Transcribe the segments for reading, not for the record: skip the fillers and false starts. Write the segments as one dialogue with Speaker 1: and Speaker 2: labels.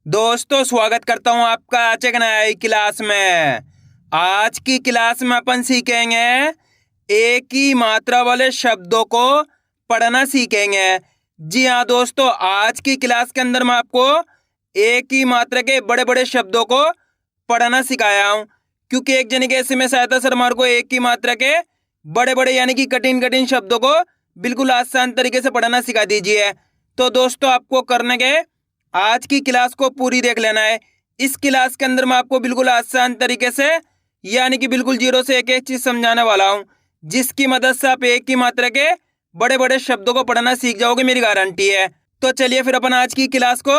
Speaker 1: दोस्तों स्वागत करता हूं आपका आज एक नई क्लास में। आज की क्लास में अपन सीखेंगे एक ही मात्रा वाले शब्दों को पढ़ना सीखेंगे। जी हाँ दोस्तों, आज की क्लास के अंदर मैं आपको एक ही मात्रा के बड़े बड़े शब्दों को पढ़ना सिखाया हूं, क्योंकि एक जने के ऐसे में सहायता सर हमारे को एक ही मात्रा के बड़े बड़े यानी कि कठिन कठिन शब्दों को बिल्कुल आसान तरीके से पढ़ना सिखा दीजिए। तो दोस्तों आपको करने के आज की क्लास को पूरी देख लेना है। इस क्लास के अंदर मैं आपको बिल्कुल आसान तरीके से यानी कि बिल्कुल जीरो से एक एक चीज समझाने वाला हूं, जिसकी मदद से आप एक ही मात्रा के बड़े बड़े शब्दों को पढ़ना सीख जाओगे, मेरी गारंटी है। तो चलिए फिर अपन आज की क्लास को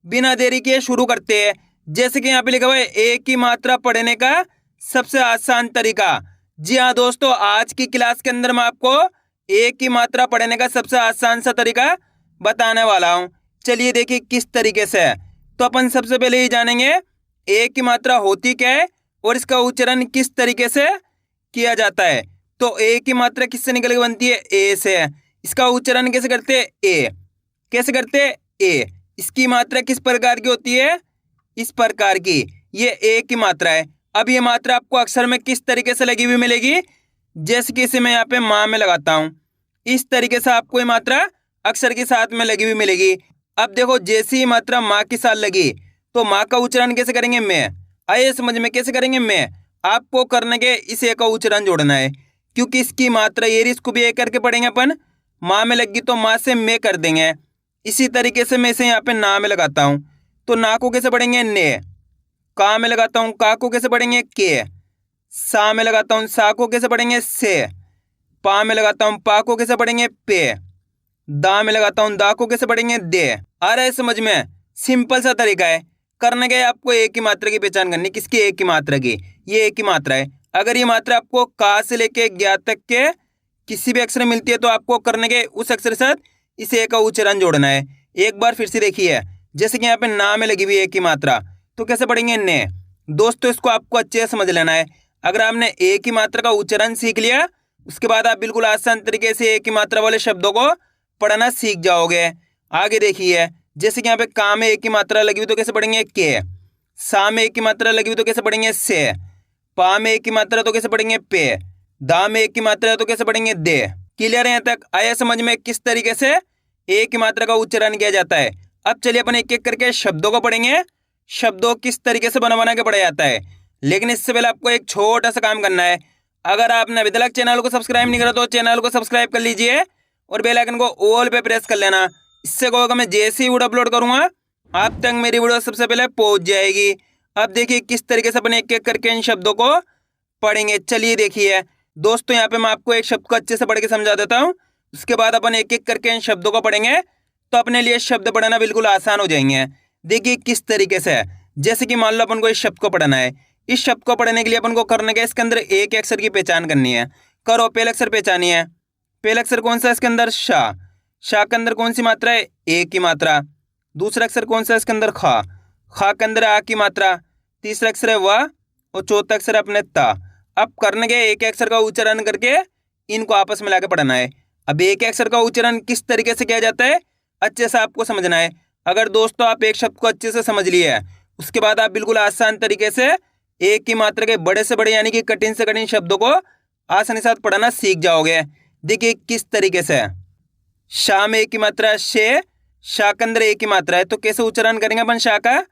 Speaker 1: बिना देरी किए शुरू करते हैं। जैसे कि यहाँ पे लिखा हुआ है एक ही मात्रा पढ़ने का सबसे आसान तरीका। जी हाँ दोस्तों, आज की क्लास के अंदर मैं आपको एक ही मात्रा पढ़ने का सबसे आसान सा तरीका बताने वाला हूँ। चलिए देखिए किस तरीके से है। तो अपन सबसे पहले ये जानेंगे एक की मात्रा होती क्या है और इसका उच्चारण किस तरीके से किया जाता है। तो एक की मात्रा किससे निकल के बनती है? ए से। इसका उच्चारण कैसे करते हैं? ए। कैसे करते हैं? ए। इसकी मात्रा किस प्रकार की होती है? इस प्रकार की। ये एक की मात्रा है। अब ये मात्रा आपको अक्षर में किस तरीके से लगी हुई मिलेगी? जैसे कि इसे मैं यहाँ पे माँ में लगाता हूँ, इस तरीके से आपको ये मात्रा अक्षर के साथ में लगी हुई मिलेगी। अब देखो, जैसी ही मात्रा माँ के साथ लगी तो माँ का उच्चारण कैसे करेंगे? मैं। आइए समझ में कैसे करेंगे? मैं। आपको करने के इस ए का उच्चारण जोड़ना है, क्योंकि इसकी मात्रा ये इसको भी ए करके पढ़ेंगे अपन। माँ में लगी तो माँ से मैं कर देंगे। इसी तरीके से मैं इसे यहाँ पे ना में लगाता हूँ, तो ना को कैसे पढ़ेंगे? ने। का में लगाता हूँ, का को कैसे पढ़ेंगे? के। सा में लगाता हूँ, सा को कैसे पढ़ेंगे? से। पा में लगाता हूँ, पा को कैसे पढ़ेंगे? पे। दा में लगाता हूँ, दा को कैसे पढ़ेंगे? दे। आ रहा है समझ में? सिंपल सा तरीका है। करने का आपको एक ही मात्रा की पहचान करनी। किसकी? एक ही मात्रा की। ये एक ही मात्रा है। अगर ये मात्रा आपको का से लेके ज्ञा तक के किसी भी अक्षर में मिलती है तो आपको करने के उस अक्षर के साथ इस एक का उच्चारण जोड़ना है। एक बार फिर से देखिए, जैसे कि यहाँ पे ना में लगी हुई एक ही मात्रा, तो कैसे पढ़ेंगे? ने। दोस्तों इसको आपको अच्छे से समझ लेना है। अगर आपने एक ही मात्रा का उच्चारण सीख लिया, उसके बाद आप बिल्कुल आसान तरीके से एक ही मात्रा वाले शब्दों को पढ़ना सीख जाओगे। आगे देखिए, जैसे कि यहाँ पे का में एक ही मात्रा लगी हुई तो कैसे पढ़ेंगे? के। सा में एक ही मात्रा लगी हुई तो कैसे पढ़ेंगे? से। पा में एक ही मात्रा तो कैसे पढ़ेंगे? पे। दा में एक ही मात्रा तो कैसे पढ़ेंगे? दे। क्लियर है? यहाँ तक आया समझ में किस तरीके से एक ही मात्रा का उच्चारण किया जाता है। अब चलिए अपन एक एक करके शब्दों को पढ़ेंगे, शब्दों किस तरीके से बना बना के पढ़ा जाता है। लेकिन इससे पहले आपको एक छोटा सा काम करना है। अगर आपने अभी तक चैनल को सब्सक्राइब नहीं करा तो चैनल को सब्सक्राइब कर लीजिए और बेल आइकन को ऑल पे प्रेस कर लेना। इससे क्या होगा, मैं जैसे ही वीडियो अपलोड करूंगा आप तक मेरी वीडियो सबसे पहले पहुंच जाएगी। अब देखिए किस तरीके से अपन एक एक करके इन शब्दों को पढ़ेंगे। चलिए देखिए दोस्तों, यहाँ पे मैं आपको एक शब्द को अच्छे से पढ़ के समझा देता हूँ, उसके बाद अपन एक एक करके इन शब्दों को पढ़ेंगे तो अपने लिए शब्द पढ़ना बिल्कुल आसान हो जाएंगे। देखिए किस तरीके से। जैसे कि मान लो अपन को इस शब्द को पढ़ना है। इस शब्द को पढ़ने के लिए अपन को करने का इसके अंदर एक अक्षर की पहचान करनी है। करो, पहले अक्षर पहचानिए है। पहला अक्षर कौन सा है इसके अंदर? शा। शा के अंदर कौन सी मात्रा है? एक की मात्रा। दूसरा अक्षर कौन सा है इसके अंदर? खा। खा के अंदर आ की मात्रा। तीसरा अक्षर है वाह और चौथा अक्षर है अपने ता। अब करने के एक अक्षर का उच्चारण करके इनको आपस में लाके पढ़ना है। अब एक अक्षर का उच्चारण किस तरीके से किया जाता है अच्छे से आपको समझना है। अगर दोस्तों आप एक शब्द को अच्छे से समझ लिए है, उसके बाद आप बिल्कुल आसान तरीके से एक की मात्रा के बड़े से बड़े यानी कि कठिन से कठिन शब्दों को आसानी से पढ़ना सीख जाओगे। देखिए किस तरीके से। शा में एक की मात्रा शे। शा के अंदर एक ही मात्रा है तो कैसे उच्चारण करेंगे अपन शा का?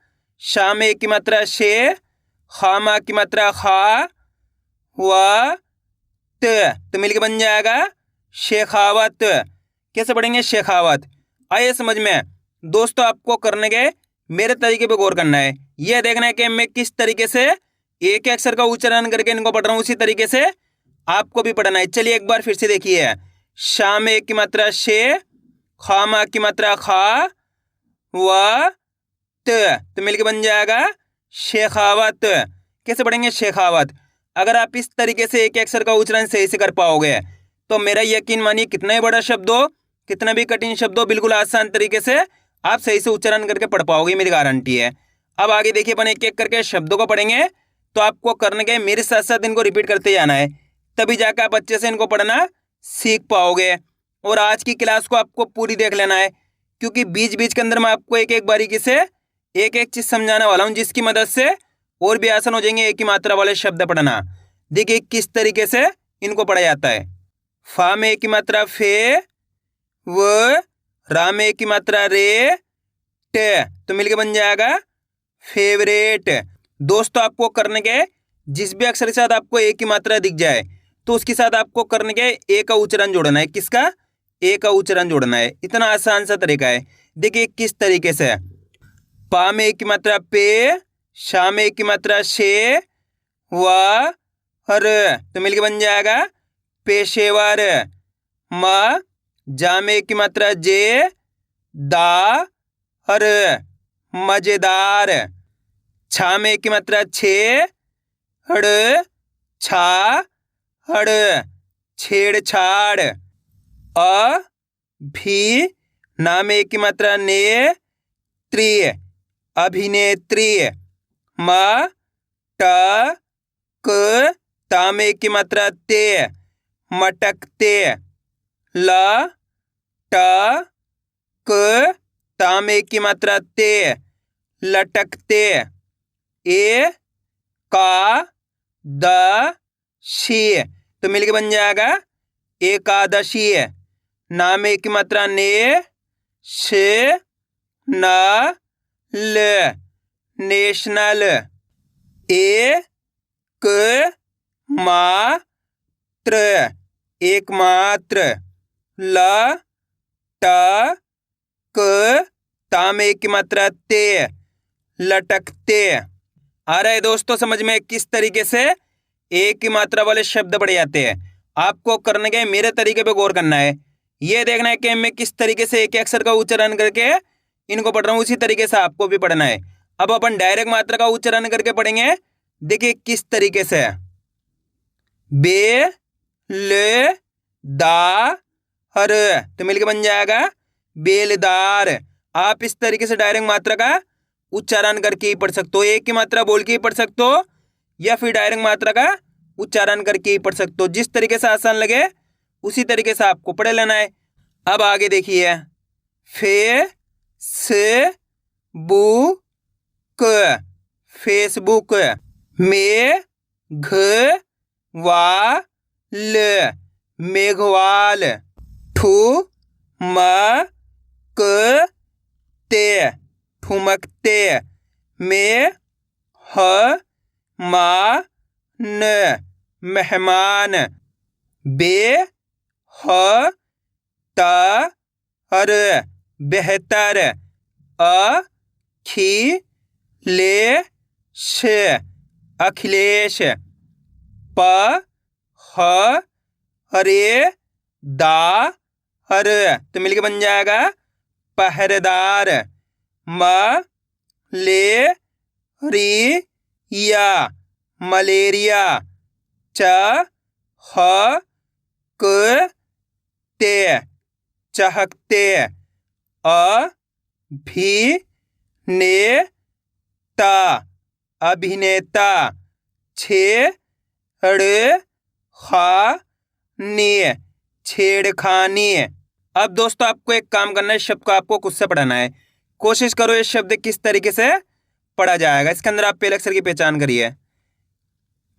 Speaker 1: शा में एक की मात्रा शे। खा में की मात्रा खा। हुआ तो मिलके बन जाएगा शेखावत। कैसे पढ़ेंगे? शेखावत। आइए समझ में। दोस्तों आपको करने के मेरे तरीके पे गौर करना है। यह देखना है कि मैं किस तरीके से एक अक्षर का उच्चारण करके इनको पढ़ रहा हूँ, उसी तरीके से आपको भी पढ़ना है। चलिए एक बार फिर से देखिए। शा में एक की मात्रा शे। खा में की मात्रा खा। हुआ तो मिलके बन जाएगा शेखावत। कैसे पढ़ेंगे? शेखावत। अगर आप इस तरीके से एक अक्षर का उच्चारण सही से कर पाओगे तो मेरा यकीन मानिए कितना ही बड़ा शब्द हो, कितना भी कठिन शब्द हो, बिल्कुल आसान तरीके से आप सही से उच्चारण करके पढ़ पाओगे, मेरी गारंटी है। अब आगे देखिए अपन एक एक करके शब्दों को पढ़ेंगे तो आपको करने के मेरे साथ साथ इनको रिपीट करते जाना है, तभी जाकर आप अच्छे से इनको पढ़ना सीख पाओगे। और आज की क्लास को आपको पूरी देख लेना है, क्योंकि बीच बीच के अंदर मैं आपको एक एक बारीकी से एक एक चीज समझाने वाला हूँ जिसकी मदद से और भी आसान हो जाएंगे एक ही मात्रा वाले शब्द पढ़ना। देखिए किस तरीके से इनको पढ़ा जाता है। फा में एक ही मात्रा फे, व, रा में एक ही मात्रा रे, टे, तो मिलके बन जाएगा फेवरेट। दोस्तों आपको करने के जिस भी अक्षर के साथ आपको एक ही मात्रा दिख जाए तो उसके साथ आपको करने के ए का उच्चारण जोड़ना है। किसका? ए का उच्चारण जोड़ना है। इतना आसान सा तरीका है। देखिए किस तरीके से। पा में एक ही मात्रा पे, शा में एक ही मात्रा शे, वा, हर, तो मिलके बन जाएगा पेशेवर। म, जा में एक ही मात्रा जे, दा, हर, मजेदार। छा में एक ही मात्रा छे, हड़, छा, हड़, छेड़छाड़। अ, भी, ना में एक ही मात्रा ने, त्रि, अभिनेत्री। म, ट, क, ता में एक ही मात्रा ते, मटकते। ल, ट, क, ता में एक ही मात्रा ते, लटकते। ए, का, द, शी, तो मिलके बन जाएगा एकादशी। ना में एक ही मात्रा ने, शे, न, ल, नेशनल। ए, क, मात्र, एकमात्र। ल, ट, क, ता में एक ही मात्रा ते, लटकते। आ रहा है दोस्तों समझ में किस तरीके से एक ही मात्रा वाले शब्द पढ़े जाते हैं। आपको करने के मेरे तरीके पे गौर करना है। ये देखना है कि मैं किस तरीके से एक अक्षर का उच्चारण करके इनको पढ़ रहा हूँ, उसी तरीके से आपको भी पढ़ना है। अब अपन डायरेक्ट मात्रा का उच्चारण करके पढ़ेंगे। देखिए किस तरीके से। बे, ले, दा, हर, तो मिलके बन जाएगा बेलदार। आप इस तरीके से डायरेक्ट मात्रा का उच्चारण करके ही पढ़ सकते हो। एक ही मात्रा बोल के ही पढ़ सकते हो या फिर डायरेक्ट मात्रा का उच्चारण करके ही पढ़ सकते हो। जिस तरीके से आसान लगे उसी तरीके से आपको पढ़ लेना है। अब आगे देखिए। फे, से, बु, क, फेसबुक। मे, घ, वा, ल, मेघवाल। ठू, म, क, ते, ठुमकते। में, ह, मा, न, मेहमान। बे, ह, ता, हर, बेहतर। अ, खी, ले, श, अखिलेश। प, ह, हरे, दा, हर, तो मिलके बन जाएगा पहरेदार। म, ले, री, या, मलेरिया। च, ह, क, ते, चहकते। अ, भी, ने, ता, अभिनेता। छे, हड़, खा, ने, छेड़खानी। अब दोस्तों आपको एक काम करना है, इस शब्द को आपको खुद से पढ़ना है। कोशिश करो इस शब्द किस तरीके से पढ़ा जाएगा। इसके अंदर आप पहले अक्षर की पहचान करिए,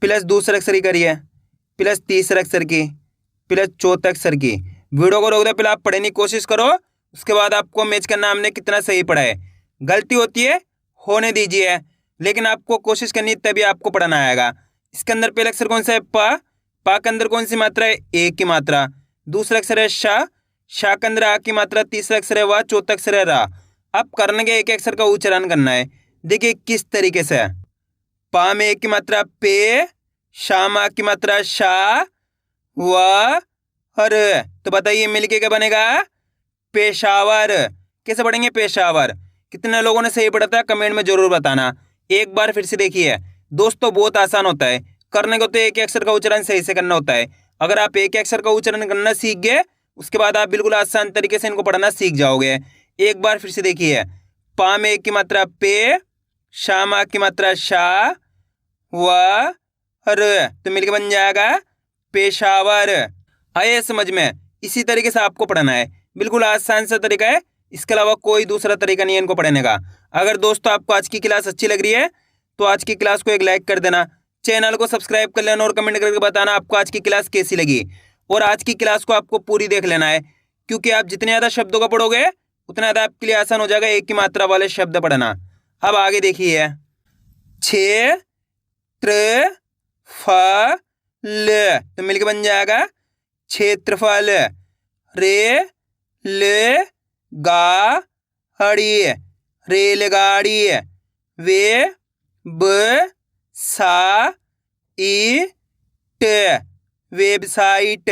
Speaker 1: प्लस दूसरे अक्षर की करिए, प्लस तीसरे अक्षर की, प्लस चौथे अक्षर की। वीडियो को रोक दो, पहले आप पढ़ने की कोशिश करो, उसके बाद आपको मैच करना हमने कितना सही पढ़ा है। गलती होती है होने दीजिए, लेकिन आपको कोशिश करनी तभी आपको पढ़ना आएगा। इसके अंदर पहले अक्षर कौन सा है? प। पा के अंदर कौन सी मात्रा है? एक की मात्रा। दूसरा अक्षर है शा, शा के अंदर आ की मात्रा। तीसरा अक्षर है वा, चौथा अक्षर है रा। अब करने के एक अक्षर का उच्चारण करना है। देखिए किस तरीके से। पा में एक की मात्रा पे, शा में की मात्रा शा, व, हर, तो बताइए मिलके क्या बनेगा? पेशावर। कैसे पढ़ेंगे? पेशावर। कितने लोगों ने सही पढ़ा था कमेंट में जरूर बताना। एक बार फिर से देखिए दोस्तों, बहुत आसान होता है करने को, तो एक अक्षर का उच्चारण सही से करना होता है। अगर आप एक अक्षर का उच्चारण करना सीख गए, उसके बाद आप बिल्कुल आसान तरीके से इनको पढ़ना सीख जाओगे। एक बार फिर से देखिए। पा में एक की मात्रा पे, शा में की मात्रा शा, व, हर, तो मिलकर बन जाएगा पेशावर। आइए समझ में। इसी तरीके से आपको पढ़ना है, बिल्कुल आसान सा तरीका है, इसके अलावा कोई दूसरा तरीका नहीं है इनको पढ़ने का। अगर दोस्तों आपको आज की क्लास अच्छी लग रही है तो आज की क्लास को एक लाइक कर देना, चैनल को सब्सक्राइब कर लेना और कमेंट करके बताना आपको आज की क्लास कैसी लगी। और आज की क्लास को आपको पूरी देख लेना है, क्योंकि आप जितने ज़्यादा शब्दों को पढ़ोगे उतना ज़्यादा आपके लिए आसान हो जाएगा एक ही मात्रा वाले शब्द पढ़ना। अब आगे देखिए, क्षेत्रफल तो मिलकर बन जाएगा क्षेत्रफल। रेलगाड़ी, वेबसाइट,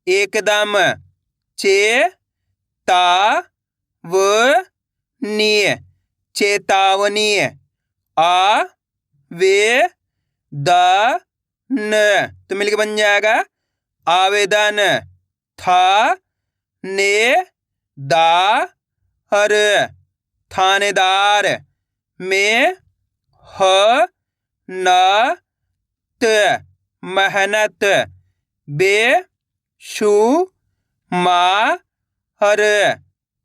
Speaker 1: एकदम, चेतावनी, आवेदन तो मिलकर बन जाएगा आवेदन। थानेदार, मेहनत,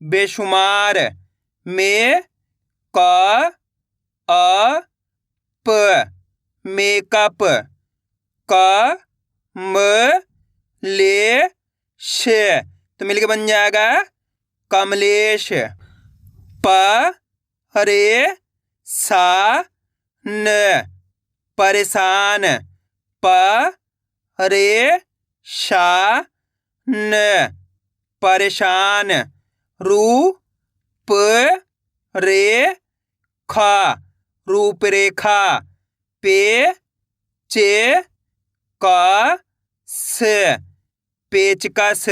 Speaker 1: बेशुमार, मेकअप, कमलेश तो मिलकर बन जाएगा कमलेश। परेशान, परेशान, रूपरेखा, पेचकस,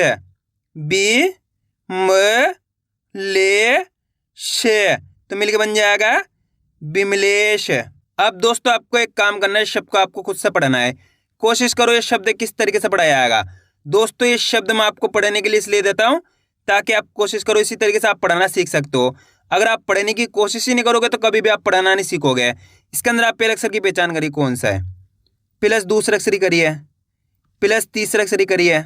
Speaker 1: तो मिलकर बन जाएगा बिमलेश। अब दोस्तों आपको एक काम करना है, इस शब्द को आपको खुद से पढ़ना है। कोशिश करो ये शब्द किस तरीके से पढ़ा जाएगा। दोस्तों ये शब्द मैं आपको पढ़ने के लिए इसलिए देता हूँ ताकि आप कोशिश करो इसी तरीके से आप पढ़ना सीख सकते हो। अगर आप पढ़ने की कोशिश ही नहीं करोगे तो कभी भी आप पढ़ना नहीं सीखोगे। इसके अंदर आप पहले अक्षर की पहचान करिए कौन सा है, प्लस दूसरा अक्षर ही करिए, प्लस तीसरा अक्षर ही करिए,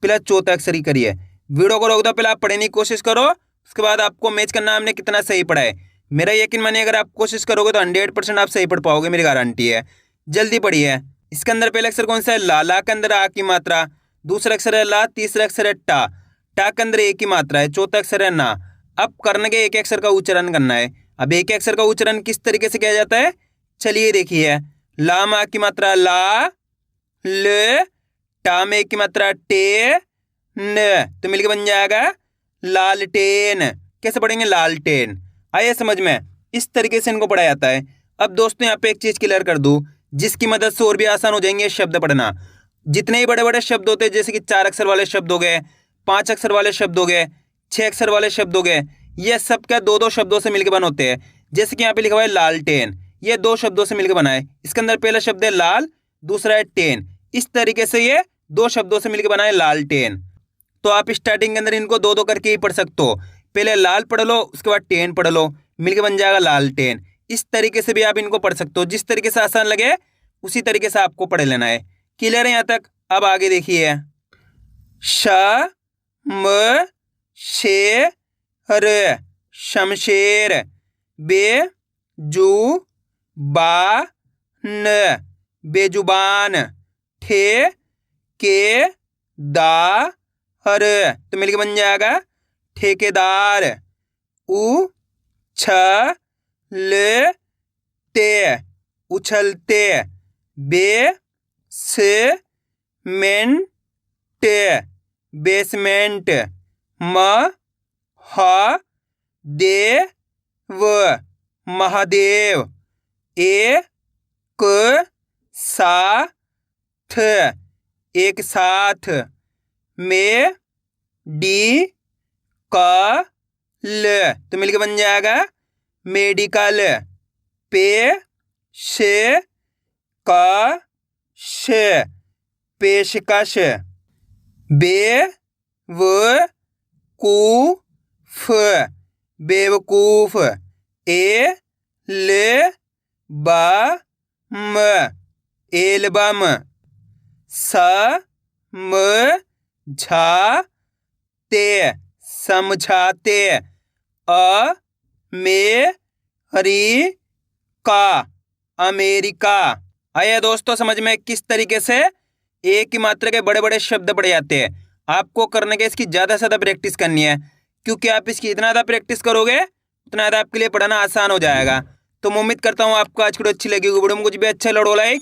Speaker 1: प्लस चौथा अक्षर ही करिए। वीडियो को रोक दो, पहले आप पढ़ने की कोशिश करो, उसके बाद आपको मैच करना हमने कितना सही पढ़ा है। मेरा यकीन मानिए अगर आप कोशिश करोगे तो 100% आप सही पढ़ पाओगे, मेरी गारंटी है। जल्दी पढ़िए। इसके अंदर पहला अक्षर कौन सा है, ला। ला के अंदर आ की मात्रा, दूसरा अक्षर है ला, तीसरा अक्षर है टा। टा के अंदर एक ही मात्रा है, चौथा अक्षर है ना। अब करने के एक अक्षर का उच्चारण करना है। अब एक अक्षर का उच्चारण किस तरीके से किया जाता है, चलिए देखिए। ला में आ की मात्रा ला, ल। टा में एक की मात्रा टे, न तो मिलकर बन जाएगा लालटेन। कैसे पढ़ेंगे, लालटेन। आइए समझ में, इस तरीके से इनको पढ़ा जाता है। अब दोस्तों यहाँ पे एक चीज क्लियर कर दूं जिसकी मदद से और भी आसान हो जाएंगे शब्द पढ़ना। जितने ही बड़े बड़े शब्द होते हैं, जैसे कि 4 अक्षर वाले शब्द हो गए, 5 अक्षर वाले शब्द हो गए, 6 अक्षर वाले शब्द हो गए, ये सब क्या 2-2 शब्दों से मिलकर बने होते हैं। जैसे कि यहाँ पे लिखा हुआ है लालटेन, ये 2 शब्दों से मिलकर बना है। इसके अंदर पहला शब्द है लाल, दूसरा है टेन। इस तरीके से ये 2 शब्दों से मिलकर बना है लालटेन। तो आप स्टार्टिंग के अंदर इनको 2-2 करके ही पढ़ सकते हो। पहले लाल पढ़ लो, उसके बाद टेन पढ़ लो, मिलकर बन जाएगा लालटेन। इस तरीके से भी आप इनको पढ़ सकते हो, जिस तरीके से आसान लगे उसी तरीके से आपको पढ़ लेना है। क्लियर है यहाँ तक। अब आगे देखिए, शमशेर, बेजुबान, ठेकेदार तो मिलकर बन जाएगा ठेकेदार। उछलते, बेसमेंट, महादेव, एक साथ, मेडिकल तो मिलकर बन जाएगा मेडिकल। पेशकश, बेवकूफ, एल्बम, ते समझाते। America America. आइए दोस्तों समझ में किस तरीके से एक ही मात्रा के बड़े बड़े शब्द पढ़े जाते हैं। आपको करने के इसकी ज़्यादा से ज़्यादा प्रैक्टिस करनी है, क्योंकि आप इसकी इतना ज़्यादा प्रैक्टिस करोगे उतना ज़्यादा आपके लिए पढ़ाना आसान हो जाएगा। तो मैं उम्मीद करता हूँ आपको आज की वीडियो अच्छी लगी होगी। वीडियो में कुछ भी अच्छा लड़ो लाइक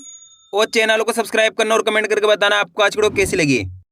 Speaker 1: और चैनल को सब्सक्राइब करना और कमेंट करके बताना आपको आज की वीडियो कैसी लगी।